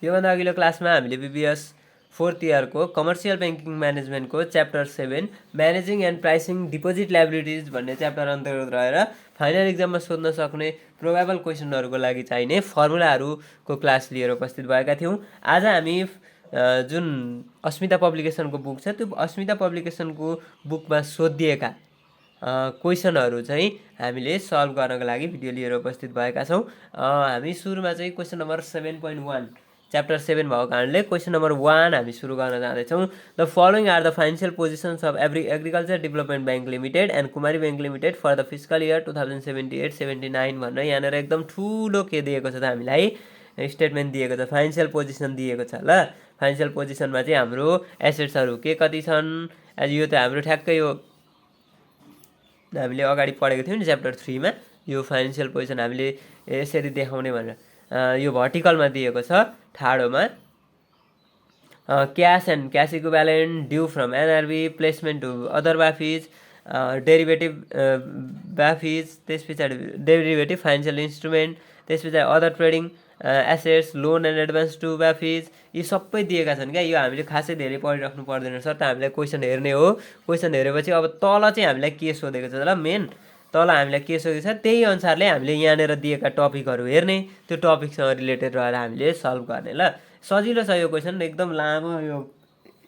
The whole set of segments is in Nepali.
योभन्दा अघिल्लो क्लासमा हामीले बीबीएस 4th इयरको कमर्सियल ब्याङ्किङ म्यानेजमेन्टको chapter 7 managing and pricing deposit liabilities भन्ने च्याप्टर अन्तर्गत रहेर फाइनल एक्जाममा सोध्न सक्ने प्रोबेबल क्वेसनहरूको लागि चाहिने फर्मुलाहरूको क्लास लिएर उपस्थित भएका थियौँ। आज हामी जुन अस्मिता पब्लिकेसनको बुक छ त्यो अस्मिता पब्लिकेसनको बुकमा सोधिएका क्वेसनहरू चाहिँ हामीले सल्भ गर्नको लागि भिडियो लिएर उपस्थित भएका छौँ। हामी सुरुमा चाहिँ क्वेसन नम्बर 7.1 च्याप्टर 7 भएको कारणले क्वेसन नम्बर 1 हामी सुरु गर्न जाँदैछौँ। The following are the financial positions of agriculture development bank limited and Kumari bank limited for the fiscal year 2078-79 भनेर यहाँनिर एकदम ठुलो के दिएको छ त हामीलाई स्टेटमेन्ट दिएको छ, फाइनेन्सियल पोजिसन दिएको छ। ल फाइनेन्सियल पोजिसनमा चाहिँ हाम्रो एसेट्सहरू के कति छन्, यो त हाम्रो ठ्याक्कै यो हामीले अगाडि पढेको थियौँ नि च्याप्टर 3 मा। यो फाइनेन्सियल पोजिसन हामीले यसरी देखाउने भनेर यो भर्टिकलमा दिएको छ, ठाडोमा cash and cash equivalent due from NRB placement to other BFIs derivative BFIs, त्यस पछाडि डेरिभेटिभ फाइनेन्सियल इन्स्ट्रुमेन्ट, त्यस पछाडि other trading assets loan and advance to BFIs, यी सबै दिएका छन् क्या। यो हामीले खासै धेरै पढिराख्नु पर्दैन सर, त हामीलाई क्वेसन हेर्ने हो। क्वेसन हेरेपछि अब तल चाहिँ हामीलाई के सोधेको छ ल, मेन तल हामीलाई के सोधेको छ त्यही अनुसारले हामीले यहाँनिर दिएका टपिकहरू हेर्ने, त्यो टपिकसँग रिलेटेड रहेर हामीले सल्भ गर्ने। ल सजिलो छ यो क्वेसन, एकदम लामो यो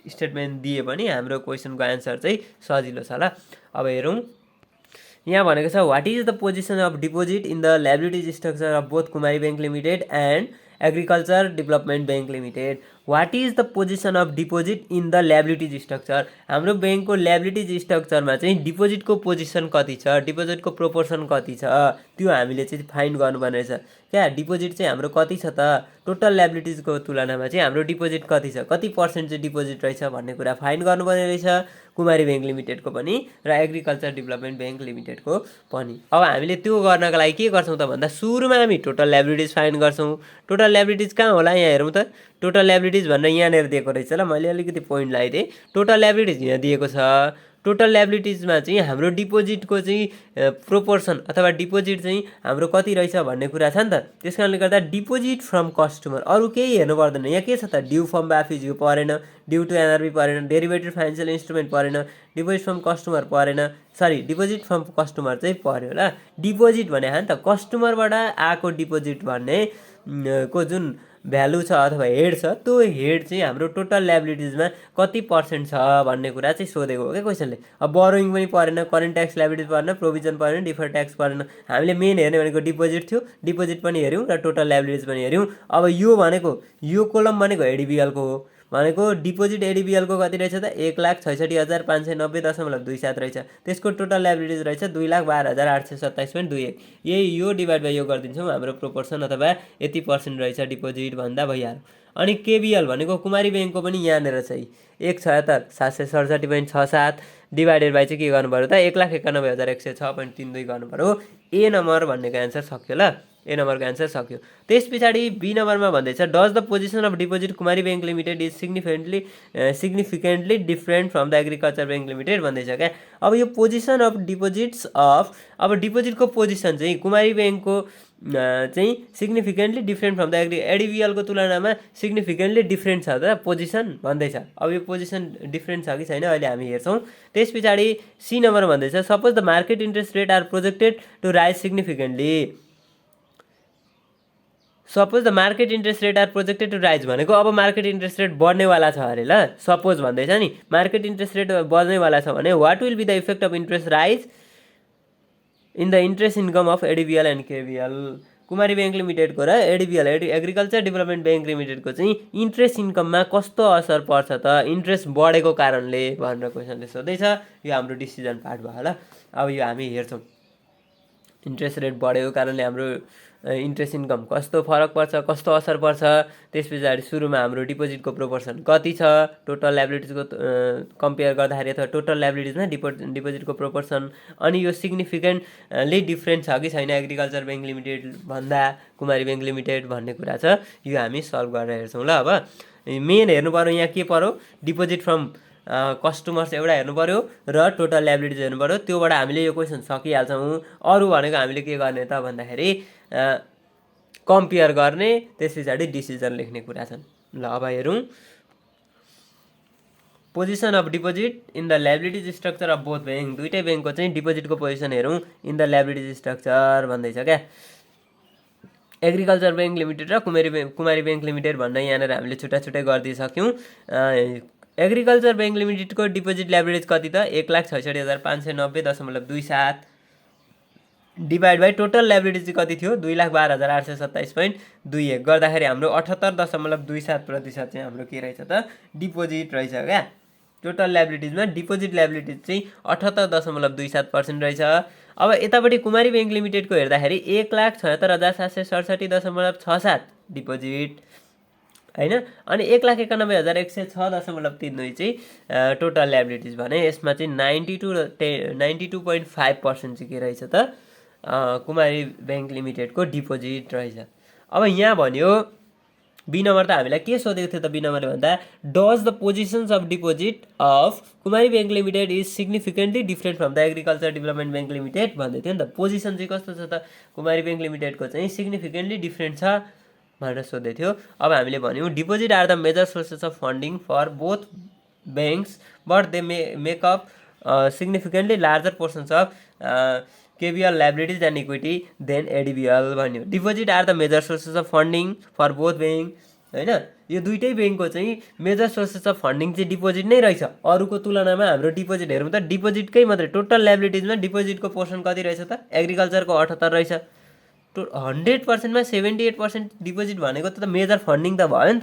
स्टेटमेन्ट दिए पनि हाम्रो क्वेसनको एन्सर चाहिँ सजिलो छ। ल अब हेरौँ, यहाँ भनेको छ what is the position of deposit in the liabilities structure of both Kumari bank limited and agriculture development bank limited. What is the position of deposit in the liabilities structure, हाम्रो ब्याङ्कको लायबिलिटिज स्ट्रक्चरमा चाहिँ डिपोजिटको पोजिसन कति छ, डिपोजिटको प्रोपोर्सन कति छ, त्यो हामीले चाहिँ फाइन्ड गर्नुपर्ने रहेछ क्या। डिपोजिट चाहिँ हाम्रो कति छ त, टोटल लायबिलिटिजको तुलनामा चाहिँ हाम्रो डिपोजिट कति छ, कति पर्सेन्ट चाहिँ डिपोजिट रहेछ भन्ने कुरा फाइन्ड गर्नुपर्ने रहेछ कुमारी ब्याङ्क लिमिटेडको पनि र एग्रिकल्चर डेभलपमेन्ट ब्याङ्क लिमिटेडको पनि। अब हामीले त्यो गर्नको लागि के गर्छौँ त भन्दा सुरुमा हामी टोटल लायबिलिटिज फाइन्ड गर्छौँ। टोटल लायबिलिटिज कहाँ होला, यहाँ हेरौँ त, टोटल लायबिलिटिज भनेर यहाँनिर दिएको रहेछ। ल मैले अलिकति पोइन्ट लगाइदिएँ, टोटल लायबिलिटिज यहाँ दिएको छ। टोटल लायबिलिटिजमा चाहिँ हाम्रो डिपोजिटको चाहिँ प्रोपोर्सन अथवा डिपोजिट चाहिँ हाम्रो कति रहेछ भन्ने कुरा छ नि त। त्यस कारणले गर्दा डिपोजिट फ्रम कस्टमर, अरू केही हेर्नु पर्दैन। यहाँ के छ त, ड्यू फ्रम बाफिज यो परेन, ड्यू टु एनआरबी परेन, डेरिभेटिभ फाइनेन्सियल इन्स्ट्रुमेन्ट परेन, डिपोजिट फ्रम कस्टमर परेन, सरी डिपोजिट फ्रम कस्टमर चाहिँ पर्यो। ल डिपोजिट भने हो नि त, कस्टमरबाट आएको डिपोजिट भन्ने को जुन भ्यालु छ अथवा हेड छ, त्यो हेड चाहिँ हाम्रो टोटल लायबिलिटिजमा कति पर्सेन्ट छ भन्ने कुरा चाहिँ सोधेको हो क्या क्वेसनले। अब बोरोइङ पनि परेन, करेन्ट ट्याक्स लायबिलिटिज परेन, प्रोभिजन परेन, डिफर्ड ट्याक्स परेन। हामीले मेन हेर्ने भनेको डिपोजिट थियो, डिपोजिट पनि हेऱ्यौँ र टोटल लायबिलिटिज पनि हेऱ्यौँ। अब यो भनेको यो कोलम भनेको एडिबिएलको हो, भनेको डिपोजिट एडिबिएलको कति रहेछ त 1,66,590.27 रहेछ। त्यसको टोटल लायबिलिटिज रहेछ 2,12,827.21। यही यो डिभाइड बाई यो गरिदिन्छौँ, हाम्रो प्रोपोर्सन अथवा यति पर्सेन्ट रहेछ डिपोजिट भन्दा भइहाल्यो। अनि केबिएल भनेको कुमारी ब्याङ्कको पनि यहाँनिर चाहिँ 1,76,767.67 डिभाइडेड बाई चाहिँ के गर्नु पऱ्यो त 1,91,106.32 गर्नु पऱ्यो। ए नम्बर भन्नेको एन्सर सक्यो। ल ए नम्बरको एन्सर सक्यो। त्यस पछाडि बी नम्बरमा भन्दैछ does the position of deposit Kumari bank limited is significantly different from the agriculture bank limited भन्दैछ क्या। अब यो पोजिसन अफ डिपोजिट्स अफ, अब डिपोजिटको पोजिसन चाहिँ कुमारी ब्याङ्कको चाहिँ सिग्निफिकेन्टली डिफ्रेन्ट फ्रम द एडिबिएलको तुलनामा सिग्निफिकेन्टली डिफ्रेन्ट छ त पोजिसन भन्दैछ। अब यो पोजिसन डिफ्रेन्ट छ कि छैन अहिले हामी हेर्छौँ। त्यस पछाडि सी नम्बर भन्दैछ suppose the market interest rate are projected to rise significantly, suppose the market interest rate are projected to rise भनेको अब मार्केट इन्ट्रेस्ट रेट बढ्नेवाला छ अरे। ल सपोज भन्दैछ नि मार्केट इन्ट्रेस्ट रेट बढ्नेवाला छ भने what will be the effect of interest rise in the interest income of ADBL and KBL. Kumari bank लिमिटेडको र एडिबिएल एग्रिकल्चर डेभलपमेन्ट ब्याङ्क लिमिटेडको चाहिँ इन्ट्रेस्ट इन्कममा कस्तो असर पर्छ त इन्ट्रेस्ट बढेको कारणले भनेर क्वेसनले सोध्दैछ। यो हाम्रो डिसिजन पार्ट भयो। ल अब यो हामी हेर्छौँ, इन्ट्रेस्ट रेट बढेको कारणले हाम्रो इन्ट्रेस्ट इन्कम कस्तो फरक पर्छ, कस्तो असर पर्छ। त्यस पछाडि सुरुमा हाम्रो डिपोजिटको प्रोपोर्सन कति छ, टोटल लायबिलिटिजको कम्पेयर गर्दाखेरि अथवा टोटल लायबिलिटिजमा डिपोजिटको प्रोपोर्सन, अनि यो सिग्निफिकेन्टली डिफ्रेन्ट छ कि छैन एग्रिकल्चर ब्याङ्क लिमिटेड भन्दा कुमारी ब्याङ्क लिमिटेड भन्ने कुरा छ। यो हामी सल्भ गरेर हेर्छौँ। ल अब मेन हेर्नु पऱ्यो, यहाँ के पऱ्यो डिपोजिट फ्रम कस्टमर्स एउटा हेर्नु पऱ्यो र टोटल लायबिलिटिज हेर्नु पऱ्यो। त्योबाट हामीले यो क्वेसन सकिहाल्छौँ। अरू भनेको हामीले के गर्ने त भन्दाखेरि कम्पेयर गर्ने, त्यस पछाडि डिसिजन लेख्ने कुरा छन्। ल अब हेरौँ position of deposit in the liabilities structure of both bank. दुइटै ब्याङ्कको चाहिँ डिपोजिटको पोजिसन हेरौँ इन द लाइबिलिटिज स्ट्रक्चर भन्दैछ क्या। एग्रिकल्चर ब्याङ्क लिमिटेड र कुमारी ब्याङ्क लिमिटेड भनेर यहाँनिर हामीले छुट्टा छुट्टै गरिदिइसक्यौँ। एग्रिकल्चर ब्याङ्क लिमिटेडको डिपोजिट लाइबिलिटिज कति त 1,66,590.27 डिभाइड बाई टोटल लाइबिलिटिज चाहिँ कति थियो 2,12,827.21 गर्दाखेरि हाम्रो 78.27% चाहिँ हाम्रो के रहेछ त डिपोजिट रहेछ क्या। टोटल लाइबिलिटिजमा डिपोजिट लाइबिलिटिज चाहिँ 78.27% रहेछ। अब यतापट्टि कुमारी ब्याङ्क लिमिटेडको हेर्दाखेरि 1,76,767.67 डिपोजिट हैन, अनि 1,91,106.32 चाहिँ टोटल लाइबिलिटिज भने यसमा चाहिँ 92.5% चाहिँ के रहेछ त कुमारी ब्याङ्क लिमिटेडको डिपोजिट रहेछ। अब यहाँ भन्यो बी नम्बर त हामीलाई के सोधेको थियो त बी नम्बरले भन्दा does the positions of deposit of Kumari bank limited is significantly different from the agriculture development bank limited भन्दै थियो नि त। पोजिसन चाहिँ कस्तो छ त कुमारी ब्याङ्क लिमिटेडको चाहिँ सिग्निफिकेन्टली डिफ्रेन्ट छ भनेर सोध्दै थियो। अब हामीले भन्यौँ deposit are the major sources of funding for both banks but they make up significantly larger portions of KBL liabilities and equity then ADBL भन्यो। Deposit are the major sources of funding for both bank हैन, यो दुइटै ब्याङ्कको चाहिँ मेजर सोर्सेस अफ फन्डिङ चाहिँ डिपोजिट नै रहेछ। अरूको तुलनामा हाम्रो डिपोजिट हेरौँ त डिपोजिटकै मात्रै टोटल लाइबिलिटिजमा डिपोजिटको पोर्सन कति रहेछ त एग्रिकल्चरको 78 रहेछ। 100%मा 78% डिपोजिट भनेको त मेजर फन्डिङ त भयो नि त,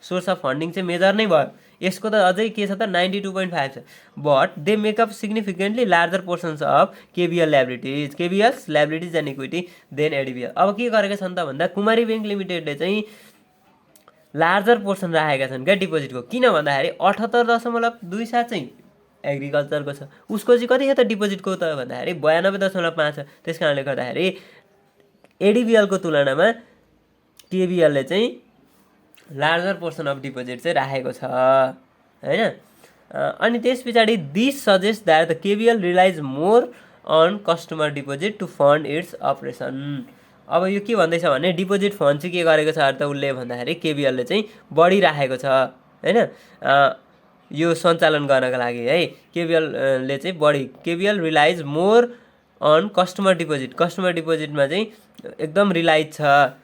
सोर्स अफ फन्डिङ चाहिँ मेजर नै भयो। यसको त अझै के छ त 92.5 छ। But they make up significantly larger portions of KBL liabilities and equity than ADBL। अब के गरेका छन् त भन्दा कुमारी ब्याङ्क लिमिटेडले चाहिँ लार्जर पोर्सन राखेका छन् क्या डिपोजिटको। किन भन्दाखेरि 78.27 चाहिँ एग्रिकल्चरको छ, उसको चाहिँ कति छ त डिपोजिटको त भन्दाखेरि 92.5 छ। त्यस कारणले गर्दाखेरि ADBL को तुलनामा KBL ले चाहिँ लार्जर पोर्सन अफ डिपोजिट चाहिँ राखेको छ हैन। अनि त्यस पछाडि this suggest that the KBL relies more on customer deposit to fund its operation. अब यो के भन्दैछ भने डिपोजिट फन्ड चाहिँ के गरेको छ त उसले भन्दाखेरि KBL ले चाहिँ बढी राखेको छ हैन, यो सञ्चालन गर्नका लागि है। KBL ले चाहिँ बढी KBL relies more on customer डिपोजिटमा चाहिँ एकदम रिलाइज छ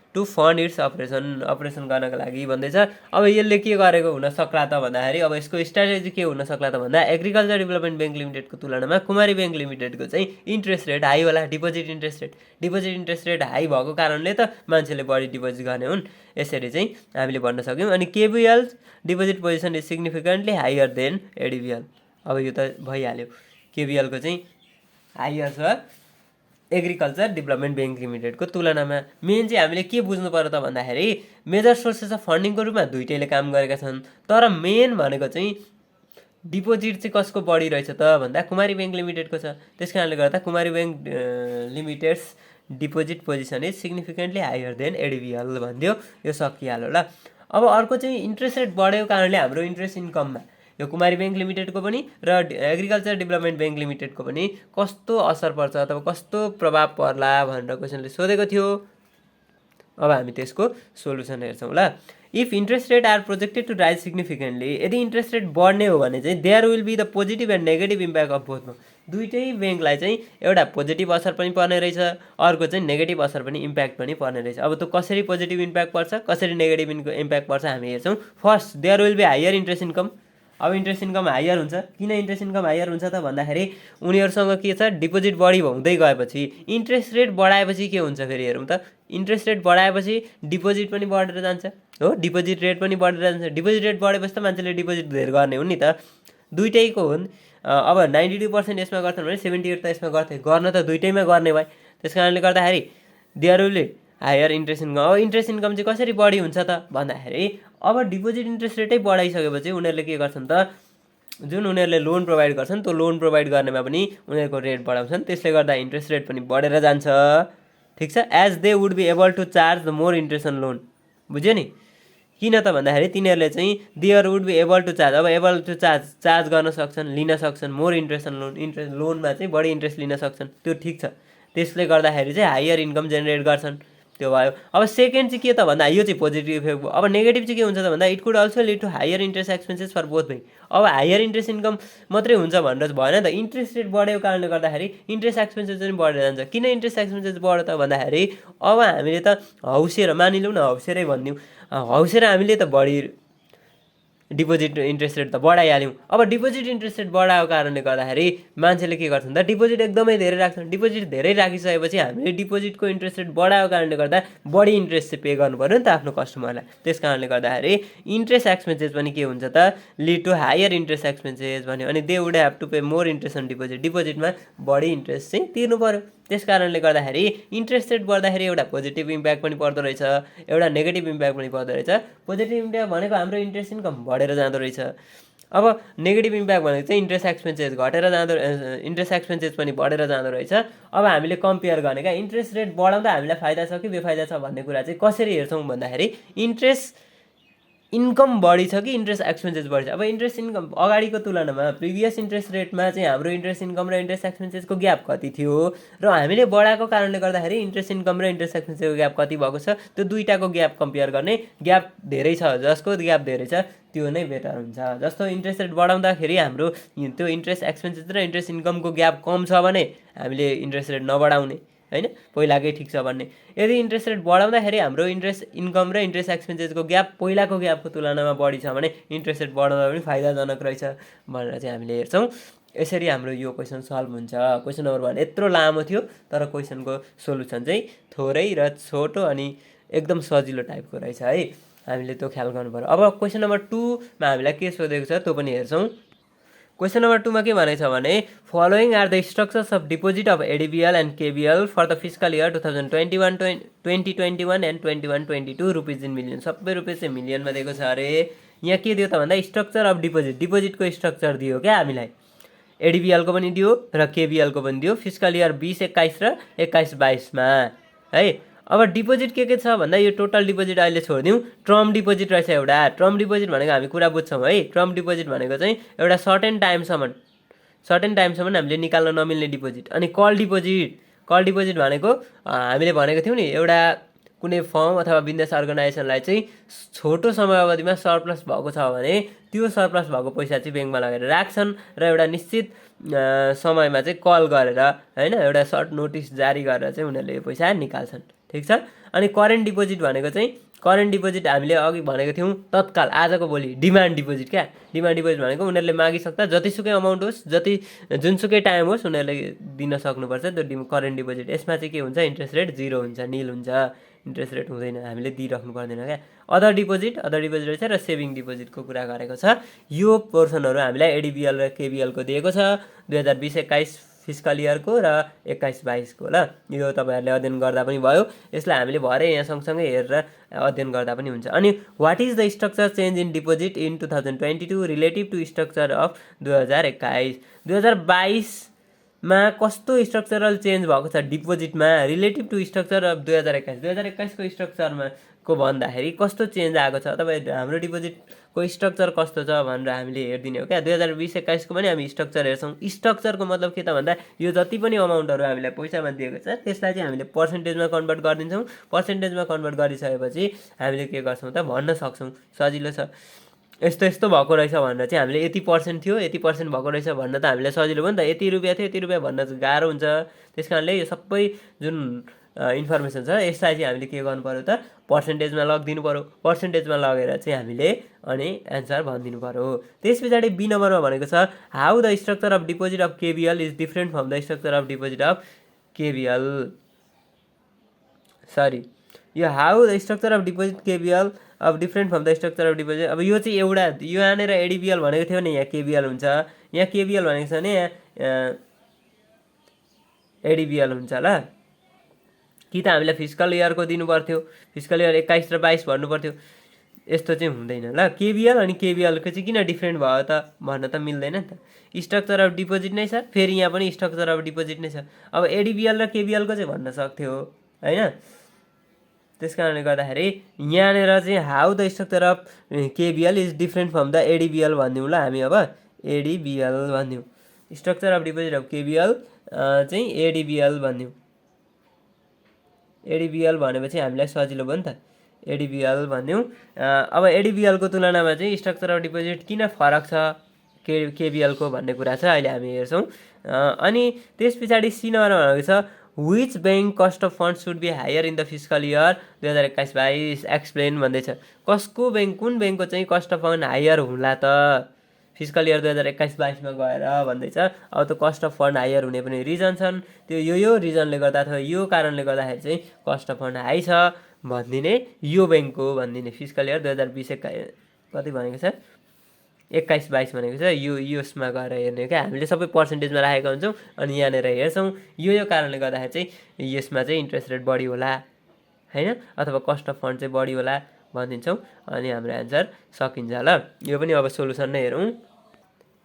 टु फन्ड इट्स अपरेसन गर्नका लागि भन्दैछ। अब यसले के गरेको हुन सक्ला त भन्दाखेरि अब यसको स्ट्राटेजी के हुन सक्ला त भन्दा एग्रिकल्चर डेभलपमेन्ट ब्याङ्क लिमिटेडको तुलनामा कुमारी ब्याङ्क लिमिटेडको चाहिँ इन्ट्रेस्ट रेट हाई होला। डिपोजिट इन्ट्रेस्ट रेट हाई भएको कारणले त मान्छेले बढी डिपोजिट गर्ने हुन्, यसरी चाहिँ हामीले भन्न सक्यौँ। अनि KBL deposit position is significantly higher than ADBL। अब यो त भइहाल्यो, KBL को चाहिँ हायर छ एग्रिकल्चर डेभलपमेन्ट ब्याङ्क लिमिटेडको तुलनामा। मेन चाहिँ हामीले के बुझ्नु पर्यो त भन्दाखेरि मेजर सोर्सेस अफ फन्डिङको रूपमा दुइटैले काम गरेका छन्, तर मेन भनेको चाहिँ डिपोजिट चाहिँ कसको बढी रहेछ त भन्दा कुमारी ब्याङ्क लिमिटेडको छ। त्यस कारणले गर्दा Kumari bank limited's deposit position is significantly higher than ADBL भनिदियो, यो सकिहाल्यो ल। अब अर्को चाहिँ इन्ट्रेस्ट रेट बढेको कारणले हाम्रो इन्ट्रेस्ट इन्कममा यो कुमारी ब्याङ्क लिमिटेडको पनि र एग्रिकल्चर डेभलपमेन्ट ब्याङ्क लिमिटेडको पनि कस्तो असर पर्छ अथवा कस्तो प्रभाव पर्ला भनेर क्वेसनले सोधेको थियो। अब हामी त्यसको सोलुसन हेर्छौँ ल। If interest rate are projected to rise significantly, यदि इन्ट्रेस्ट रेट बढ्ने हो भने चाहिँ there will be the positive and negative impact of both. दुइटै ब्याङ्कलाई चाहिँ एउटा पोजिटिभ असर पनि पर्ने रहेछ, अर्को चाहिँ नेगेटिभ असर पनि इम्प्याक्ट पनि पर्ने रहेछ। अब त्यो कसरी पोजिटिभ इम्प्याक्ट पर्छ कसरी नेगेटिभ इम्प्याक्ट पर्छ हामी हेर्छौँ। First there will be higher interest income. अब इन्ट्रेस्ट इन्कम हायर हुन्छ, किन इन्ट्रेस्ट इन्कम हायर हुन्छ त भन्दाखेरि उनीहरूसँग के छ डिपोजिट बढी हुँदै गएपछि इन्ट्रेस्ट रेट बढाएपछि के हुन्छ फेरि हेरौँ त। इन्ट्रेस्ट रेट बढाएपछि डिपोजिट पनि बढेर जान्छ हो, डिपोजिट रेट पनि बढेर जान्छ। डिपोजिट रेट बढेपछि त मान्छेले डिपोजिट धेर गर्ने हुन् नि त, दुइटैको हुन्। अब 92% यसमा गर्छन् भने 78 त यसमा गर्न त दुइटैमा गर्ने भयो। त्यस कारणले गर्दाखेरि there will be higher interest income. अब इन्ट्रेस्ट इन्कम चाहिँ कसरी बढी हुन्छ त भन्दाखेरि अब डिपोजिट इन्ट्रेस्ट रेटै बढाइसकेपछि उनीहरूले के गर्छन् त, जुन उनीहरूले लोन प्रोभाइड गर्छन् त्यो लोन प्रोभाइड गर्नेमा पनि उनीहरूको रेट बढाउँछन्, त्यसले गर्दा इन्ट्रेस्ट रेट पनि बढेर जान्छ। ठिक छ, as they would be able to charge the more interest on loan. बुझ्यो नि, किन त भन्दाखेरि तिनीहरूले चाहिँ there would be able to charge, अब एबल टु चार्ज गर्न सक्छन्, लिन सक्छन् मोर इन्ट्रेस्ट अन लोन। लोनमा चाहिँ बढी इन्ट्रेस्ट लिन सक्छन्, त्यो ठिक छ। त्यसले गर्दाखेरि चाहिँ हायर इन्कम जेनेरेट गर्छन् त्यो भयो। अब सेकेन्ड चाहिँ के त भन्दा यो चाहिँ पोजिटिभ इफेक्ट भयो। अब नेगेटिभ चाहिँ के हुन्छ त भन्दा it could also lead to higher interest expenses for both way. अब हायर इन्ट्रेस्ट इन्कम मात्रै हुन्छ भनेर भएन नि त, इन्ट्रेस्ट रेट बढेको कारणले गर्दाखेरि इन्ट्रेस्ट एक्सपेन्सेस पनि बढेर जान्छ। किन इन्ट्रेस्ट एक्सपेन्सेस बढ्यो त भन्दाखेरि अब हामीले त हौसेर मानिलिउँ न, हौसेरै भनिदिउँ, हौसेर हामीले त बढी डिपोजिट इन्ट्रेस्ट रेट त बढाइहाल्यौँ। अब डिपोजिट इन्ट्रेस्ट रेट बढाएको कारणले गर्दाखेरि मान्छेले के गर्छन् त डिपोजिट एकदमै धेरै राख्छन्। डिपोजिट धेरै राखिसकेपछि हामीले डिपोजिटको इन्ट्रेस्ट रेट बढाएको कारणले गर्दा बढी इन्ट्रेस्ट चाहिँ पे गर्नु पऱ्यो नि त आफ्नो कस्टमरलाई। त्यस कारणले गर्दाखेरि इन्ट्रेस्ट एक्सपेन्सेस पनि के हुन्छ त lead to higher interest expenses भन्यो। अनि they would have to pay more interest on deposit, डिपोजिटमा बढी इन्ट्रेस्ट चाहिँ तिर्नु पऱ्यो। त्यस कारणले गर्दाखेरि इन्ट्रेस्ट रेट बढ्दाखेरि एउटा पोजिटिभ इम्प्याक्ट पनि पर्दो रहेछ, एउटा नेगेटिभ इम्प्याक्ट पनि पर्दो रहेछ। पोजिटिभ इम्प्याक्ट भनेको हाम्रो इन्ट्रेस्ट इन्कम बढेर जाँदो रहेछ। अब नेगेटिभ इम्प्याक्ट भनेको चाहिँ इन्ट्रेस्ट एक्सपेन्सेस घटेर जाँदो, इन्ट्रेस्ट एक्सपेन्सेस पनि बढेर जाँदो रहेछ। अब हामीले कम्पेयर गर्ने क्या इन्ट्रेस्ट रेट बढाउँदा हामीलाई फाइदा छ कि बेफाइदा छ भन्ने कुरा चाहिँ कसरी हेर्छौँ भन्दाखेरि इन्ट्रेस्ट इन्कम बढी छ कि इन्ट्रेस्ट एक्सपेन्सेस बढी छ। अब इन्ट्रेस्ट इन्कम अगाडिको तुलनामा प्रिभियस इन्ट्रेस्ट रेटमा चाहिँ हाम्रो इन्ट्रेस्ट इन्कम र इन्ट्रेस्ट एक्सपेन्सेसको ग्याप कति थियो र हामीले बढाएको कारणले गर्दाखेरि इन्ट्रेस्ट इन्कम र इन्ट्रेस्ट एक्सपेन्सेसको ग्याप कति भएको छ, त्यो दुईटाको ग्याप कम्पेयर गर्ने। ग्याप धेरै छ, जसको ग्याप धेरै छ त्यो नै बेटर हुन्छ। जस्तो इन्ट्रेस्ट रेट बढाउँदाखेरि हाम्रो त्यो इन्ट्रेस्ट एक्सपेन्सेस र इन्ट्रेस्ट इन्कमको ग्याप कम छ भने हामीले इन्ट्रेस्ट रेट नबढाउने, होइन, पहिलाकै ठिक छ भन्ने। यदि इन्ट्रेस्ट रेट बढाउँदाखेरि हाम्रो इन्ट्रेस्ट इन्कम र इन्ट्रेस्ट एक्सपेन्सेसको ग्याप पहिलाको ग्यापको तुलनामा बढी छ भने इन्ट्रेस्ट रेट बढाउँदा पनि फाइदाजनक रहेछ भनेर चाहिँ हामीले हेर्छौँ। यसरी हाम्रो यो क्वेसन सल्भ हुन्छ। क्वेसन नम्बर 1 यत्रो लामो थियो तर क्वेसनको सोल्युसन चाहिँ थोरै र छोटो अनि एकदम सजिलो टाइपको रहेछ है, हामीले त्यो ख्याल गर्नु पर्यो। अब क्वेसन नम्बर 2मा हामीलाई के सोधेको छ त्यो पनि हेर्छौँ। क्वेसन नम्बर 2मा के भनेको छ भने following are the structures of deposit of ADBL and KBL for the fiscal year 2021 and 21-22 rupees in million. सबै रुपिस चाहिँ मिलियनमा दिएको छ अरे। यहाँ के दियो त भन्दा स्ट्रक्चर अफ डिपोजिट, डिपोजिटको स्ट्रक्चर दियो क्या हामीलाई, एडिबिएलको पनि दियो र केबिएलको पनि दियो फिस्कल इयर 2021 र 21-22मा है। अब डिपोजिट के छ भन्दा यो टोटल डिपोजिट अहिले छोडिदिउँ, टर्म डिपोजिट रहेछ एउटा। टर्म डिपोजिट भनेको हामी कुरा बुझ्छौँ है, टर्म डिपोजिट भनेको चाहिँ एउटा सर्टेन टाइमसम्म हामीले निकाल्न नमिल्ने डिपोजिट। अनि कल डिपोजिट भनेको हामीले भनेको थियौँ नि एउटा कुनै फर्म अथवा बिजनेस अर्गनाइजेसनलाई चाहिँ छोटो समयावधिमा सरप्लस भएको छ भने त्यो सरप्लस भएको पैसा चाहिँ ब्याङ्कमा लगेर राख्छन् र एउटा निश्चित समयमा चाहिँ कल गरेर, होइन, एउटा सर्ट नोटिस जारी गरेर चाहिँ उनीहरूले यो पैसा निकाल्छन्। ठिक छ। अनि करेन्ट डिपोजिट भनेको चाहिँ करेन्ट डिपोजिट हामीले अघि भनेको थियौँ तत्काल, आजको भोलि डिमान्ड डिपोजिट क्या। डिमान्ड डिपोजिट भनेको उनीहरूले मागिसक्दा जतिसुकै अमाउन्ट होस्, जुनसुकै टाइम होस् उनीहरूले दिन सक्नुपर्छ त्यो करेन्ट डिपोजिट। यसमा चाहिँ के हुन्छ, इन्ट्रेस्ट रेट 0 हुन्छ, निल हुन्छ, इन्ट्रेस्ट रेट हुँदैन, हामीले दिइराख्नु पर्दैन क्या। अदर डिपोजिट रहेछ र सेभिङ डिपोजिटको कुरा गरेको छ। यो पोर्सनहरू हामीलाई एडिबिएल र केबिएलको दिएको छ 2020-21 फिस्कल इयरको र 21-22को ल। यो तपाईँहरूले अध्ययन गर्दा पनि भयो, यसलाई हामीले भरे यहाँ सँगसँगै हेरेर अध्ययन गर्दा पनि हुन्छ। अनि what is the structure change in deposit in 2022 relative to structure of 2021। 2022मा कस्तो स्ट्रक्चरल चेन्ज भएको छ डिपोजिटमा रिलेटिभ टु स्ट्रक्चर अफ 2021। 2021को स्ट्रक्चरमा को भन्दाखेरि कस्तो चेन्ज आएको छ, तपाईँ हाम्रो डिपोजिटको स्ट्रक्चर कस्तो छ भनेर हामीले हेरिदिने हो क्या। 2020-21को पनि हामी स्ट्रक्चर हेर्छौँ। स्ट्रक्चरको मतलब के त भन्दा यो जति पनि अमाउन्टहरू हामीलाई पैसामा दिएको छ त्यसलाई चाहिँ हामीले पर्सेन्टेजमा कन्भर्ट गरिदिन्छौँ। पर्सेन्टेजमा कन्भर्ट गरिसकेपछि हामीले के गर्छौँ त भन्न सक्छौँ, सजिलो छ। यस्तो भएको रहेछ भनेर चाहिँ हामीले यति पर्सेन्ट थियो, यति पर्सेन्ट भएको रहेछ भन्न त हामीलाई सजिलो भयो नि त। यति रुपियाँ थियो, यति रुपियाँ भन्न चाहिँ गाह्रो हुन्छ। त्यस कारणले यो सबै जुन इन्फर्मेसन छ यसलाई चाहिँ हामीले के गर्नु पऱ्यो त पर्सेन्टेजमा लगिदिनु पऱ्यो। पर्सेन्टेजमा लगेर चाहिँ हामीले अनि एन्सर भनिदिनु पऱ्यो। त्यस पछाडि बी नम्बरमा भनेको छ how the structure of deposit of KBL is different from the structure of deposit of KBL. Sorry, यो how the structure of deposit KBL of different from the structure of deposit. अब यो चाहिँ एउटा यहाँनिर एडिबिएल भनेको थियो नि, यहाँ केबिएल हुन्छ, यहाँ केबिएल भनेको छ भने यहाँ एडिबिएल हुन्छ ल। कि त हामीलाई फिस्कल इयरको दिनु पर्थ्यो, फिस्कल इयर 21 र 22 भन्नु पर्थ्यो, यस्तो चाहिँ हुँदैन ल। केबिएल अनि केबिएलको चाहिँ किन डिफ्रेन्ट भयो त भन्न त मिल्दैन नि त। स्ट्रक्चर अफ डिपोजिट नै छ, फेरि यहाँ पनि स्ट्रक्चर अफ डिपोजिट नै छ। अब एडिबिएल र केबिएलको चाहिँ भन्न सक्थ्यो होइन। त्यस कारणले गर्दाखेरि यहाँनिर चाहिँ how the structure of KBL is different from the ADBL भनिदिउँ ल हामी। अब एडिबिएल भनिदिउँ, structure of deposit of KBL चाहिँ एडिबिएल भनिदिउँ। एडिबिएल भनेपछि हामीलाई सजिलो भयो नि त, एडिबिएल भन्यौँ। अब एडिबिएलको तुलनामा चाहिँ स्ट्रक्चर अफ डिपोजिट किन फरक छ केबिएलको भन्ने कुरा चाहिँ अहिले हामी हेर्छौँ। अनि त्यस पछाडि सी नम्बरमा भनेको छ which bank cost of fund should be higher in the fiscal year 2021-22 explain भन्दैछ। कसको ब्याङ्क, कुन ब्याङ्कको चाहिँ कस्ट अफ फन्ड हायर होला त फिस्कल इयर 2021-22 गएर भन्दैछ। अब त कस्ट अफ फन्ड हायर हुने पनि रिजन छन्, त्यो यो रिजनले गर्दा अथवा यो कारणले गर्दाखेरि चाहिँ कस्ट अफ फन्ड हाई छ भनिदिने यो ब्याङ्कको भनिदिने। फिस्कल इयर 2020 कति भनेको छ 21-22 भनेको छ, यसमा गएर हेर्ने क्या, हामीले सबै पर्सेन्टेजमा राखेका हुन्छौँ अनि यहाँनिर हेर्छौँ यो कारणले गर्दाखेरि चाहिँ यसमा चाहिँ इन्ट्रेस्ट रेट बढी होला होइन, अथवा कस्ट अफ फन्ड चाहिँ बढी होला भनिदिन्छौँ अनि हाम्रो एन्सर सकिन्छ ल। यो पनि अब सोलुसन नै हेरौँ।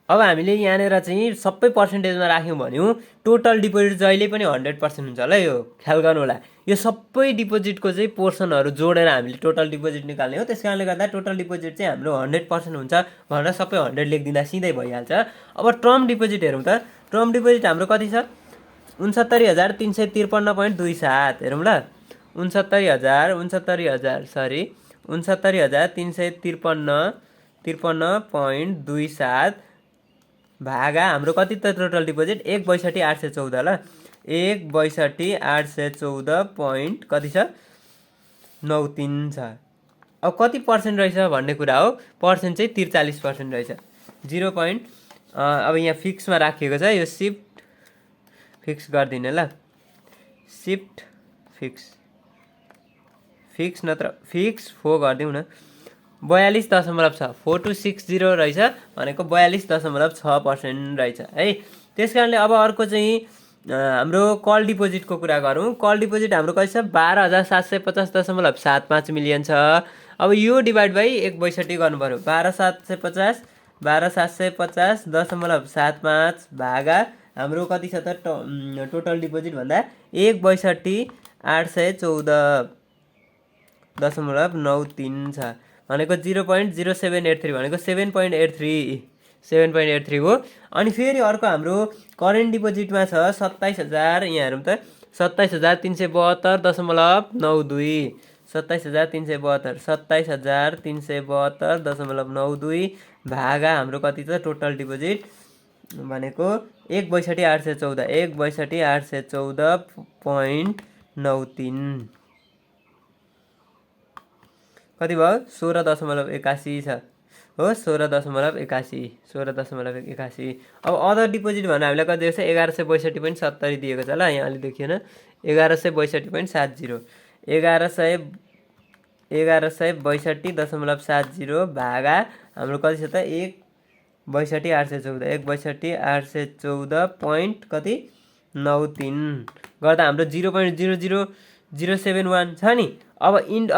अब हामीले यहाँनिर चाहिँ सबै पर्सेन्टेजमा राख्यौँ भन्यौँ, टोटल डिपोजिट जहिले पनि 100% हुन्छ होला, यो ख्याल गर्नु होला। यो सबै डिपोजिटको चाहिँ पोर्सनहरू जोडेर हामीले टोटल डिपोजिट निकाल्ने हो, त्यस कारणले गर्दा टोटल डिपोजिट चाहिँ हाम्रो 100% हुन्छ भनेर सबै 100 लेखिदिँदा सिधै भइहाल्छ। अब टर्म डिपोजिट हेरौँ त, टर्म डिपोजिट हाम्रो कति छ 69,353.27 हेरौँ ल, 69,353.27 भागा हाम्रो कति त टोटल डिपोजिट 1,62,814 ल, 1,62,814 कति छ 93 छ। अब कति पर्सेन्ट रहेछ भन्ने कुरा हो, पर्सेन्ट चाहिँ 43% रहेछ। 0. अब यहाँ फिक्समा राखिएको छ, यो सिफ्ट फिक्स गरिदिने ल, सिफ्ट फिक्स नत्र फिक्स 4 गरिदिउँ न, 42.6 4260 रहेछ भनेको 42.6% रहेछ है। त्यस कारणले अब अर्को चाहिँ हाम्रो कल डिपोजिटको कुरा गरौँ। कल डिपोजिट हाम्रो कति छ 12,750.75 मिलियन छ। अब यो डिभाइड बाई 1/62 गर्नु पऱ्यो, 12,750.75 भागा हाम्रो कति छ त टोटल डिपोजिट भन्दा 1/14.814.93 छ भनेको 0.0783 भनेको 7.83 हो। अनि फेरि अर्को हाम्रो करेन्ट डिपोजिटमा छ 27,000, यहाँ हेरौँ त 27,372.92 27,372.92 भागा हाम्रो कति छ टोटल डिपोजिट भनेको 1/814.93 कति भयो 16.81 छ हो, 16.81। अब अदर डिपोजिट भनेर हामीलाई कति दिएको छ 1162.70 दिएको छ ल, यहाँ अलि देखिएन 1162.70 1162.70 भागा हाम्रो कति छ त 1/814 1/814.93 गर्दा हाम्रो 0.00071 छ नि। अब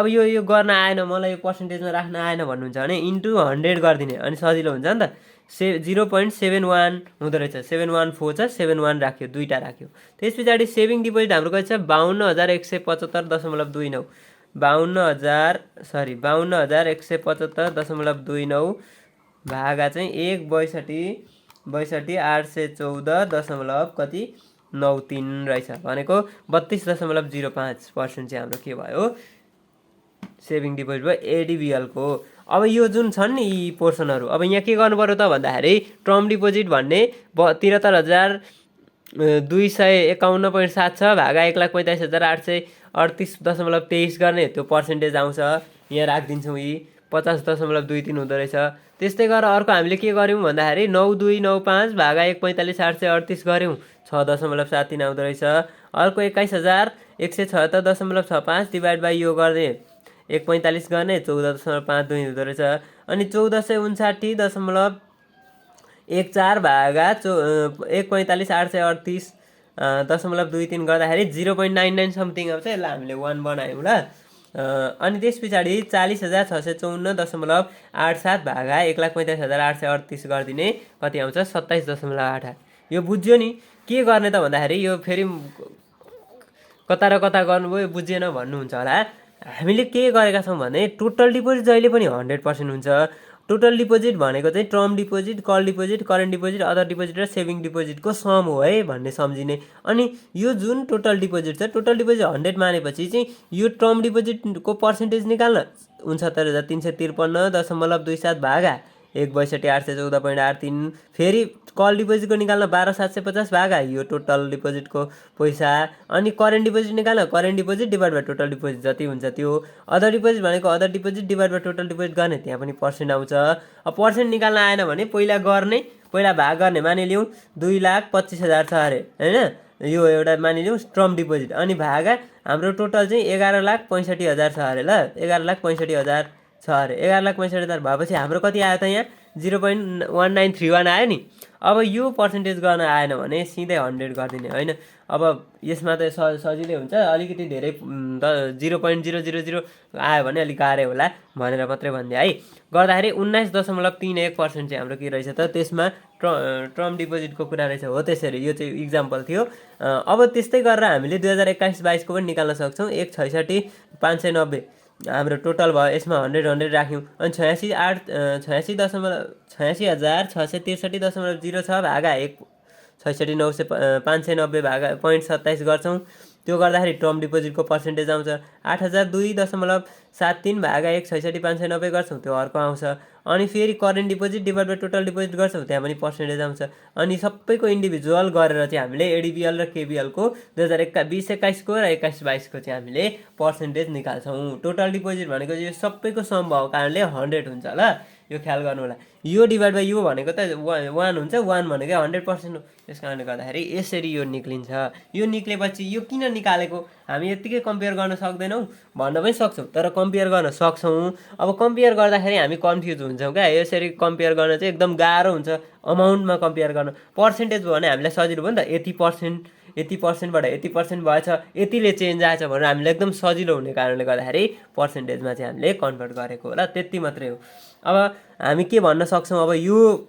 यो गर्न आएन, मलाई यो पर्सेन्टेजमा राख्न आएन भन्नुहुन्छ भने इन्टु 100 गरिदिने अनि सजिलो हुन्छ नि त। 0.71 हुँदो रहेछ, 714 छ 71 राख्यो, दुईवटा राख्यो। त्यस पछाडि सेभिङ डिपोजिट हाम्रो कति छ 52,175.29 52,175.29 भागा चाहिँ 1/62,814 रहेछ भनेको 32.05% चाहिँ हाम्रो के भयो सेभिङ डिपोजिट भयो एडिबिएलको। अब यो जुन छन् नि यी पोर्सनहरू, अब यहाँ के गर्नु पर्यो त भन्दाखेरि टर्म डिपोजिट भन्ने 73,251.7 छ भागा 1,45,838.23 गर्ने, त्यो पर्सेन्टेज आउँछ यहाँ राखिदिन्छौँ। यी 50.23 हुँदो रहेछ। त्यस्तै गरेर अर्को हामीले के गर्यौँ भन्दाखेरि 9295 भागा 1,45,838 गऱ्यौँ, 6.73 आउँदो रहेछ। अर्को 21,176.65 डिभाइड बाई यो गर्ने 1,45 गर्ने 14.52 हुँदो रहेछ। अनि 14,59.14 भागा 1,45,838.23 गर्दाखेरि 0.99 समथिङ आउँछ। यसलाई हामीले 1 बनायौँ ल। अनि त्यस पछाडि 40,654.87 भागा 1,45,838 गरिदिने कति आउँछ 27.88। यो बुझ्यो नि के गर्ने त भन्दाखेरि यो फेरि कता र कता गर्नुभयो बुझेन भन्नुहुन्छ होला। हामीले के गरेका छौँ भने टोटल डिपोजिट जहिले पनि 100% हुन्छ, टोटल डिपोजिट भनेको चाहिँ term deposit, call deposit, current deposit, other deposit र सेभिङ डिपोजिटको सम हो है भन्ने सम्झिने। अनि यो जुन टोटल डिपोजिट छ, टोटल डिपोजिट 100 मानेपछि चाहिँ यो टर्म डिपोजिटको पर्सेन्टेज निकाल्न 69,353.27 भागा 1,62,814.83, फेरि कल डिपोजिटको निकाल्न 12,750 भागा यो टोटल डिपोजिटको पैसा, अनि करेन्ट डिपोजिट निकाल्न current deposit divide by total deposit जति हुन्छ त्यो, अदर डिपोजिट भनेको other deposit divide by total deposit गर्ने, त्यहाँ पनि पर्सेन्ट आउँछ। अब पर्सेन्ट निकाल्न आएन भने पहिला भाग गर्ने, मानिलिउँ 2,25,000 छ अरे होइन, यो एउटा मानिलिउँ टर्म डिपोजिट, अनि भागा हाम्रो टोटल चाहिँ 11,65,000 छ अरे ल, 11,65,000 छ अरे। 11,65,000 भएपछि हाम्रो कति आयो त यहाँ 0.1931 आयो नि। अब यो पर्सेन्टेज गर्न आएन भने सिधै 100 गरिदिने होइन। अब यसमा त सजिलै हुन्छ, अलिकति धेरै 0.000 आयो भने अलिक गाह्रो होला भनेर मात्रै भनिदिएँ है। गर्दाखेरि 19.31% चाहिँ हाम्रो के रहेछ त, त्यसमा टर्म डिपोजिटको कुरा रहेछ। हो त्यसरी, यो चाहिँ इक्जाम्पल थियो। अब त्यस्तै गरेर हामीले 2021-22 को पनि निकाल्न सक्छौँ। 1,66,590 हाम्रो टोटल भयो, यसमा 100 राख्यौँ, अनि 86,663.06 भागा 1,66,590 भागा 0.27 गर्छौँ। त्यो गर्दाखेरि टर्म डिपोजिटको पर्सेन्टेज आउँछ 8,002.73 भागा 1,66,590 गर्छौँ, त्यो अर्को आउँछ। अनि फेरि current deposit divide by total deposit गर्छौँ, त्यहाँ पनि पर्सेन्टेज आउँछ। अनि सबैको इन्डिभिजुअल गरेर चाहिँ हामीले एडिबिएल र केबिएलको 2020-21 को र 21-22 को चाहिँ हामीले पर्सेन्टेज निकाल्छौँ। टोटल डिपोजिट भनेको यो सबैको सम भएको कारणले 100 हुन्छ ल, यो ख्याल गर्नु होला। यो डिभाइड बाई यो भनेको त 1 हुन्छ, 1 भनेको 100% हो। त्यस कारणले गर्दाखेरि यसरी यो निक्लिन्छ। यो निक्लेपछि यो किन निकालेको हामी यत्तिकै कम्पेयर गर्न सक्दैनौँ भन्न पनि सक्छौँ, तर कम्पेयर गर्न सक्छौँ। अब कम्पेयर गर्दाखेरि हामी कन्फ्युज हुन्छौँ क्या, यसरी कम्पेयर गर्न चाहिँ एकदम गाह्रो हुन्छ अमाउन्टमा कम्पेयर गर्न। पर्सेन्टेज भयो भने हामीलाई सजिलो भयो नि त, 80%बाट 80% भएछ, यतिले चेन्ज आएछ भनेर हामीलाई एकदम सजिलो हुने कारणले गर्दाखेरि पर्सेन्टेजमा चाहिँ हामीले कन्भर्ट गरेको होला, त्यति मात्रै हो। अब हामी के भन्न सक्छौँ, अब यो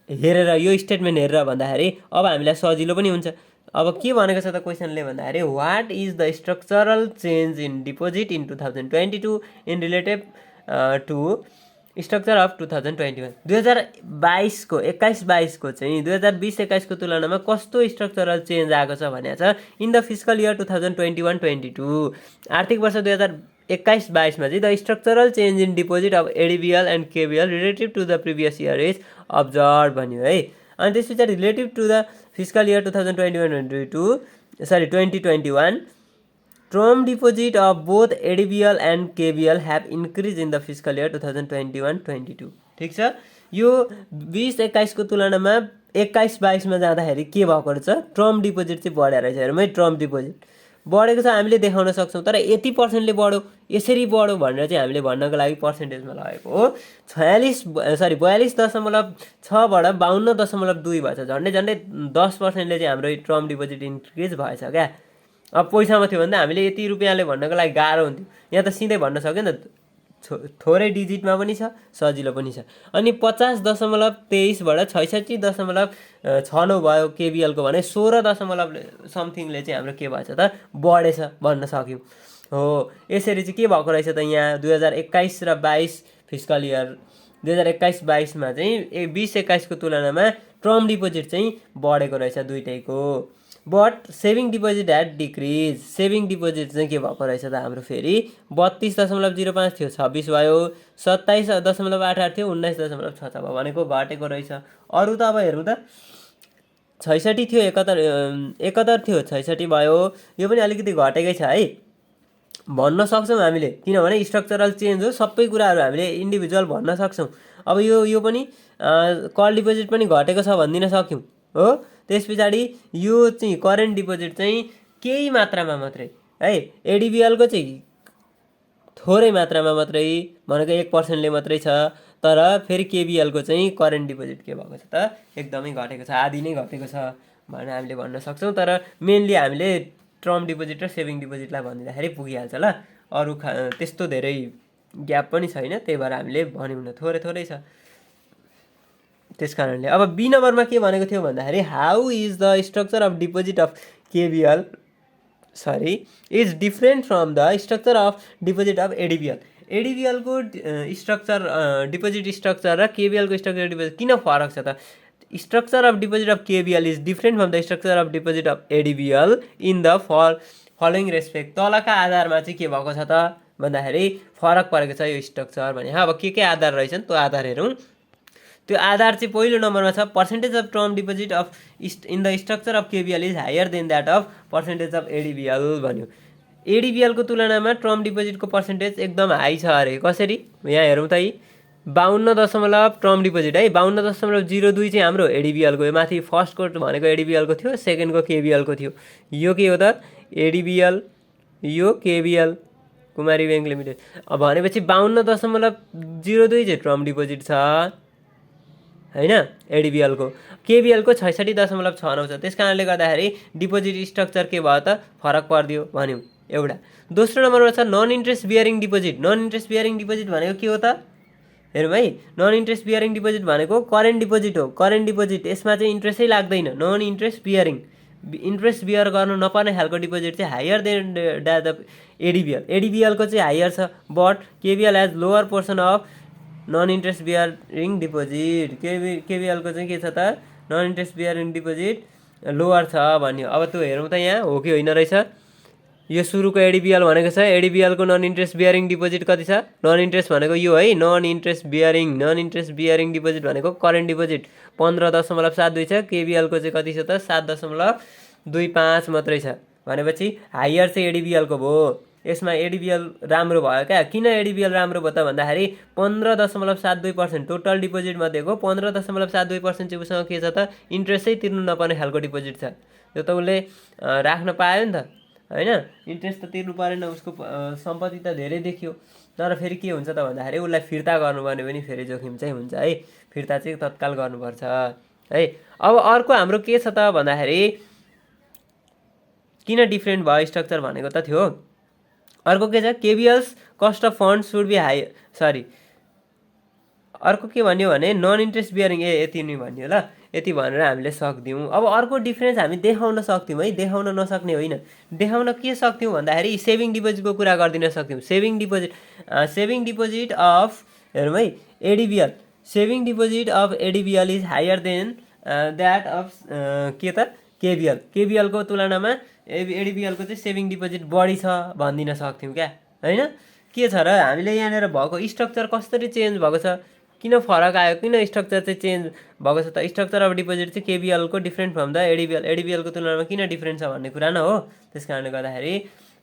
हेरेर यो स्टेटमेन्ट हेरेर भन्दाखेरि अब हामीलाई सजिलो पनि हुन्छ। अब के भनेको छ त क्वेसनले भन्दाखेरि what is the structural change in deposit in 2022 in relative to structure of 2021। 2022 को 21-22 को चाहिँ 2020-21 को तुलनामा कस्तो स्ट्रक्चरल चेन्ज आएको छ भनेको छ इन द फिस्कल इयर 2021-22। आर्थिक वर्ष 2021-22 मा चाहिँ the structural change in deposit of ADBL and KBL relative to the previous year is observe भन्यो है। अनि त्यस पछाडि relative to the fiscal year 2021 term deposit of both ADBL and KBL have increased in the fiscal year 2021-22। ठीक छ, यो 20-21 को तुलनामा 21-22 मा जाँदाखेरि के भएको रहेछ, टर्म डिपोजिट चाहिँ बढेको रहेछ। हेरौँ टर्म डिपोजिट बढेको छ हामीले देखाउन सक्छौँ, तर 80%ले बढ्यो, यसरी बढ्यो भनेर चाहिँ हामीले भन्नको लागि पर्सेन्टेजमा लगेको हो। 42.6 बाट 52.2 भएछ, झन्डै 10%ले चाहिँ हाम्रो टर्म डिपोजिट इन्क्रिज भएछ क्या। अब पैसामा थियो भने हामीले यति रुपियाँले भन्नको लागि गाह्रो हुन्थ्यो, यहाँ त सिधै भन्न सक्यो नि त, थोरै डिजिटमा पनि छ, सजिलो पनि छ। अनि 50.23 बाट 66.69 भयो केबिएलको भने 16.समथिङले चाहिँ हाम्रो के भएछ त, बढेछ भन्न सक्यौँ। हो यसरी चाहिँ के भएको रहेछ त, यहाँ 2021 र 22 फिस्कल इयर 2021-22 मा चाहिँ 20-21 को तुलनामा टर्म डिपोजिट चाहिँ बढेको रहेछ दुइटैको। But saving deposit had decrease, saving deposit चाहिँ के भएको रहेछ त हाम्रो फेरि 32.05 थियो, 26 भयो, 27.88 थियो, 19.66 भयो, भनेको घटेको रहेछ। अरू त अब हेरौँ त 66 थियो, 71 थियो, 66 भयो, यो पनि अलिकति घटेकै छ है भन्न सक्छौँ हामीले, किनभने स्ट्रक्चरल चेन्ज हो, सबै कुराहरू हामीले इन्डिभिजुअल भन्न सक्छौँ। अब यो पनि कल डिपोजिट पनि घटेको छ भनिदिन सक्यौँ हो। त्यस पछाडि यो चाहिँ करेन्ट डिपोजिट चाहिँ केही मात्रामा मात्रै है, एडिबिएलको चाहिँ थोरै मात्रामा मात्रै भनेको 1%ले मात्रै छ, तर फेरि केबिएलको चाहिँ करेन्ट डिपोजिट के भएको छ त, एकदमै घटेको छ, आधी नै घटेको छ भनेर हामीले भन्न सक्छौँ। तर मेनली हामीले टर्म डिपोजिट र सेभिङ डिपोजिटलाई भनिदिँदाखेरि पुगिहाल्छ ल, अरू त्यस्तो धेरै ग्याप पनि छैन, त्यही भएर हामीले भन्यौँ न, थोरै छ। त्यस कारणले अब बी नम्बरमा के भनेको थियो भन्दाखेरि how is the structure of deposit of KBL is different from the structure of deposit of ADBL. एडिबिएलको स्ट्रक्चर डिपोजिट स्ट्रक्चर र केबिएलको स्ट्रक्चर डिपोजिट किन फरक छ त? Structure of deposit of KBL is different from the structure of deposit of ADBL in the following respect. तलका आधारमा चाहिँ के भएको छ त भन्दाखेरि फरक परेको छ यो स्ट्रक्चर भने। अब के आधार रहेछन् त्यो आधार हेरौँ। त्यो आधार चाहिँ पहिलो नम्बरमा छ percentage of term deposit of in the structure of KBL is higher than that of percentage of ADBL भन्यो। एडिबिएलको तुलनामा टर्म डिपोजिटको पर्सेन्टेज एकदम हाई छ अरे। कसरी? यहाँ हेरौँ त यी 52 टर्म डिपोजिट है, 52.02 चाहिँ हाम्रो एडिबिएलको। यो माथि फर्स्टको भनेको एडिबिएलको थियो, सेकेन्डको केबिएलको थियो। यो के हो त? एडिबिएल, यो केबिएल कुमारी ब्याङ्क लिमिटेड। अब भनेपछि 52.02 चाहिँ टर्म डिपोजिट छ हैन एडिबिएलको। केबिएलको 66.69 छ। त्यस कारणले गर्दाखेरि डिपोजिट स्ट्रक्चर के भयो त? फरक परिदियो भन्यौँ एउटा। दोस्रो नम्बरमा छ non interest bearing deposit. Non interest bearing deposit भनेको के हो त? हेरौँ है। नन इन्ट्रेस्ट बियरिङ डिपोजिट भनेको करेन्ट डिपोजिट हो। करेन्ट डिपोजिट, यसमा चाहिँ इन्ट्रेस्टै लाग्दैन। Non interest bearing, interest bear गर्नु नपर्ने खालको डिपोजिट चाहिँ higher than that of ADBL. एडिबिएलको चाहिँ हायर छ, but KBL as lower portion of non interest bearing deposit. केबिएलको चाहिँ के छ त? Non interest bearing deposit lower छ भन्यो। अब त्यो हेरौँ त यहाँ हो कि होइन रहेछ। यो सुरुको एडिबिएल भनेको छ, एडिबिएलको नन इन्ट्रेस्ट बियरिङ डिपोजिट कति छ? नन इन्ट्रेस्ट भनेको यो है, नन इन्ट्रेस्ट बियरिङ डिपोजिट भनेको करेन्ट डिपोजिट 15.72 छ। केबिएलको चाहिँ कति छ त? 7.25 मात्रै छ। भनेपछि हायर चाहिँ एडिबिएलको भयो। यसमा एडिबिएल राम्रो भयो क्या। किन एडिबिएल राम्रो भयो त भन्दाखेरि 15.72% टोटल डिपोजिट मध्येको 15.72% चाहिँ उसँग के छ त? इन्ट्रेस्टै तिर्नु नपर्ने खालको डिपोजिट छ। त्यो त उसले राख्न पायो नि त हैन। इन्ट्रेस्ट त तिर्नु परेन, उसको सम्पत्ति त धेरै देखियो। तर फेरि के हुन्छ त भन्दाखेरि उसलाई फिर्ता गर्नुपर्ने पनि फेरि जोखिम चाहिँ हुन्छ है। फिर्ता चाहिँ तत्काल गर्नुपर्छ है। अब अर्को हाम्रो के छ त भन्दाखेरि किन डिफ्रेन्ट भयो स्ट्रक्चर भनेको त थियो। अर्को के छ? KBL's cost of fund should be high, sorry अर्को के भन्यो भने नन इन्ट्रेस्ट बियरिङ। यति नै भन्यो ल, यति भनेर हामीले सक्दियौँ। अब अर्को डिफ्रेन्स हामी देखाउन सक्थ्यौँ है, देखाउन नसक्ने होइन। देखाउन के सक्थ्यौँ भन्दाखेरि सेभिङ डिपोजिटको कुरा गरिदिन सक्थ्यौँ। सेभिङ डिपोजिट अफ हेरौँ है ADBL. Saving deposit of ADBL is higher than that of के त? केबिएल। केबिएलको तुलनामा एडिबिएलको चाहिँ सेभिङ डिपोजिट बढी छ भनिदिन सक्थ्यौँ क्या हैन। के छ र हामीले यहाँनिर भएको स्ट्रक्चर कसरी चेन्ज भएको छ, किन फरक आयो, किन स्ट्रक्चर चाहिँ चेन्ज भएको छ त? स्ट्रक्चर अफ डिपोजिट चाहिँ केबिएलको डिफ्रेन्ट फ्रम द एडिबिएल। एडिबिएलको तुलनामा किन डिफ्रेन्ट छ भन्ने कुरा न हो। त्यस कारणले गर्दाखेरि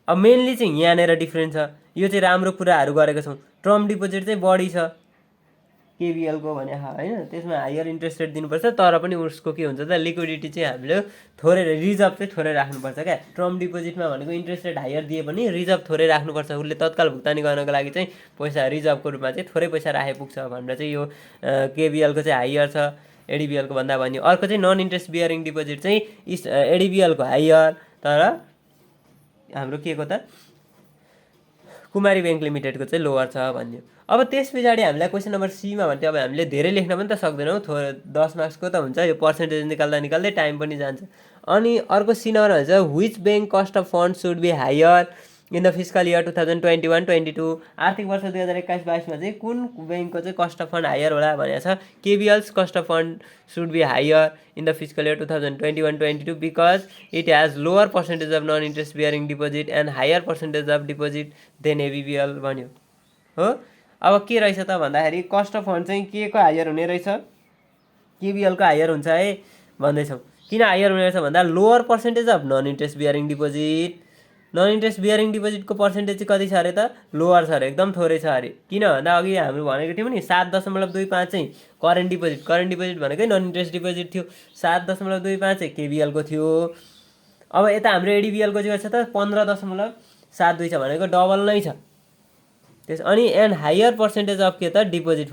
अब मेनली चाहिँ यहाँनिर डिफ्रेन्ट छ। यो चाहिँ राम्रो कुराहरू गरेको छौँ। टर्म डिपोजिट चाहिँ बढी छ केबिएलको भने हैन। त्यसमा हायर इन्ट्रेस्ट रेट दिनुपर्छ, तर पनि उसको के हुन्छ त? लिक्विडिटी चाहिँ हामीले थोरै, रिजर्भ चाहिँ थोरै राख्नुपर्छ क्या। टर्म डिपोजिटमा भनेको इन्ट्रेस्ट रेट हायर दिए पनि रिजर्भ थोरै राख्नुपर्छ। उसले तत्काल भुक्तानी गर्नको लागि चाहिँ पैसा रिजर्भको रूपमा चाहिँ थोरै पैसा राखे पुग्छ भनेर चाहिँ यो केबिएलको चाहिँ हायर छ एडिबिएलको भन्दा भन्यो। अर्को चाहिँ नन इन्ट्रेस्ट बियरिङ डिपोजिट चाहिँ एडिबिएलको हायर, तर हाम्रो के को त? कुमारी ब्याङ्क लिमिटेडको चाहिँ लोवर छ भन्यो। अब त्यस पछाडि हामीलाई क्वेसन नम्बर सीमा भन्थ्यो। अब हामीले धेरै लेख्न पनि त सक्दैनौँ, 10 मार्क्सको त हुन्छ। यो पर्सेन्टेज निकाल्दै टाइम पनि जान्छ। अनि अर्को सी नम्बर भन्छ which bank cost of fund should be higher in the fiscal year 2021-22। आर्थिक वर्ष 2021-22 चाहिँ कुन ब्याङ्कको चाहिँ कस्ट अफ फन्ड हायर होला भनेको छ? KBL's cost of fund should be higher in the fiscal year 2021-22 because it has lower percentage of non interest bearing deposit and higher percentage of deposit than ADBL भन्यो हो। अब के रहेछ त भन्दाखेरि कस्ट अफ फन्ड चाहिँ के को हायर हुने रहेछ? केबिएलको हायर हुन्छ है भन्दैछौँ। किन हायर हुने रहेछ भन्दा lower percentage of non interest bearing deposit. Non interest bearing डिपोजिटको पर्सेन्टेज चाहिँ कति छ अरे त? लोवर छ अरे, एकदम थोरै छ अरे। किन भन्दा अघि हामीले भनेको थियौँ नि 7.25 चाहिँ करेन्ट डिपोजिट भनेकै नन इन्ट्रेस्ट डिपोजिट थियो। 7.25 चाहिँ केबिएलको थियो। अब यता हाम्रो एडिबिएलको चाहिँ छ त 15.72 छ भनेको डबल नै छ। अनि एन्ड हायर पर्सेन्टेज अफ के त? डिपोजिट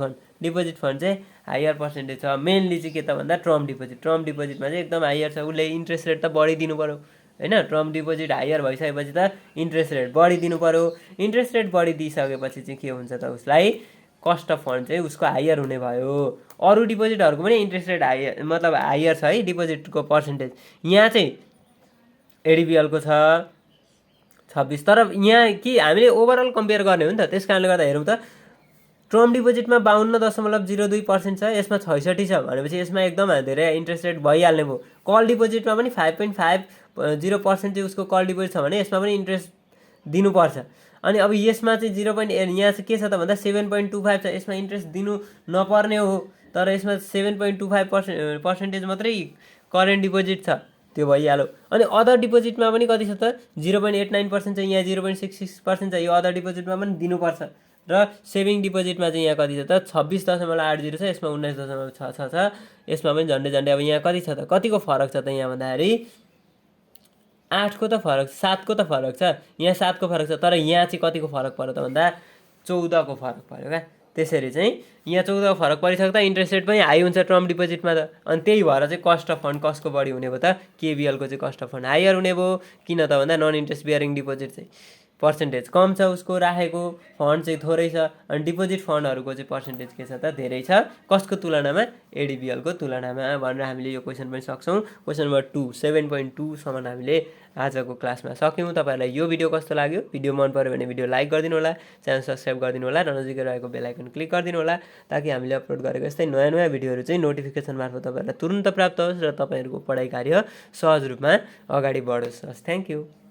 फन्ड चाहिँ हायर पर्सेन्टेज छ। मेनली चाहिँ के त भन्दा टर्म डिपोजिटमा चाहिँ एकदम हायर छ। उसले इन्ट्रेस्ट रेट त बढी दिनु पर्यो हैन। टर्म डिपोजिट हायर भइसकेपछि त इन्ट्रेस्ट रेट बढी दिनु पर्यो। इन्ट्रेस्ट रेट बढी दिइसकेपछि चाहिँ के हुन्छ त? उसलाई कस्ट अफ फन्ड चाहिँ उसको हायर हुने भयो। अरू डिपोजिटहरूको पनि इन्ट्रेस्ट रेट हायर मतलब हायर छ है डिपोजिटको पर्सेन्टेज। यहाँ चाहिँ एडिबिएलको छ 26। तर यहाँ कि हामीले ओभरअल कम्पेयर गर्ने हो नि त, त्यस कारणले गर्दा हेरौँ त टर्म डिपोजिटमा 52.02% छ, यसमा 66 छ भनेपछि यसमा एकदम धेरै इन्ट्रेस्ट रेट भइहाल्ने भयो। कल डिपोजिटमा पनि 5.50% चाहिँ उसको कल डिपोजिट छ भने यसमा पनि इन्ट्रेस्ट दिनुपर्छ। अनि अब यसमा चाहिँ 0. यहाँ चाहिँ के छ त भन्दा 7.25 छ, यसमा इन्ट्रेस्ट दिनु नपर्ने हो, तर यसमा 7.25% मात्रै करेन्ट डिपोजिट छ, त्यो भइहाल्यो। अनि अदर डिपोजिटमा पनि कति छ त 0.89% छ, यहाँ 0.66% छ, यो अदर डिपोजिटमा पनि दिनुपर्छ। र सेभिङ डिपोजिटमा चाहिँ यहाँ कति छ त 26.80 छ, यसमा 19.66 छ, यसमा पनि झन्डै अब यहाँ कति छ त, कतिको फरक छ त यहाँ भन्दाखेरि 8 को त फरक, 7 को त फरक छ, यहाँ 7 को फरक छ, तर यहाँ चाहिँ कतिको फरक पर्यो त भन्दा 14 को फरक पर्यो क्या। त्यसरी चाहिँ यहाँ 14 को फरक परिसक्दा इन्ट्रेस्ट रेट पनि हाई हुन्छ टर्म डिपोजिटमा त। अनि त्यही भएर चाहिँ कस्ट अफ फन्ड कसको बढी हुने भयो त, केबिएलको चाहिँ कस्ट अफ फन्ड हायर हुने भयो। किन त भन्दा नन इन्ट्रेस्ट बियरिङ डिपोजिट चाहिँ पर्सेन्टेज कम छ, उसको राखेको फन्ड चाहिँ थोरै छ, अनि डिपोजिट फन्डहरूको चाहिँ पर्सेन्टेज के छ त धेरै छ, कसको तुलनामा, एडिबिएलको तुलनामा भनेर हामीले यो क्वेसन पनि सक्छौँ। क्वेसन नम्बर 2 7.2 सम्म हामीले आजको क्लासमा सक्यौँ। तपाईँहरूलाई यो भिडियो कस्तो लाग्यो, भिडियो मन पऱ्यो भने भिडियो लाइक गरिदिनु होला, च्यानल सब्सक्राइब गरिदिनु होला र नजिकै रहेको बेल आइकन क्लिक गरिदिनु होला, ताकि हामीले अपलोड गरेको यस्तै नयाँ भिडियोहरू चाहिँ नोटिफिकेसन मार्फत तपाईँहरूलाई तुरुन्त प्राप्त होस् र तपाईँहरूको पढाइ कार्य सहज रूपमा अगाडि बढोस्। Thank you.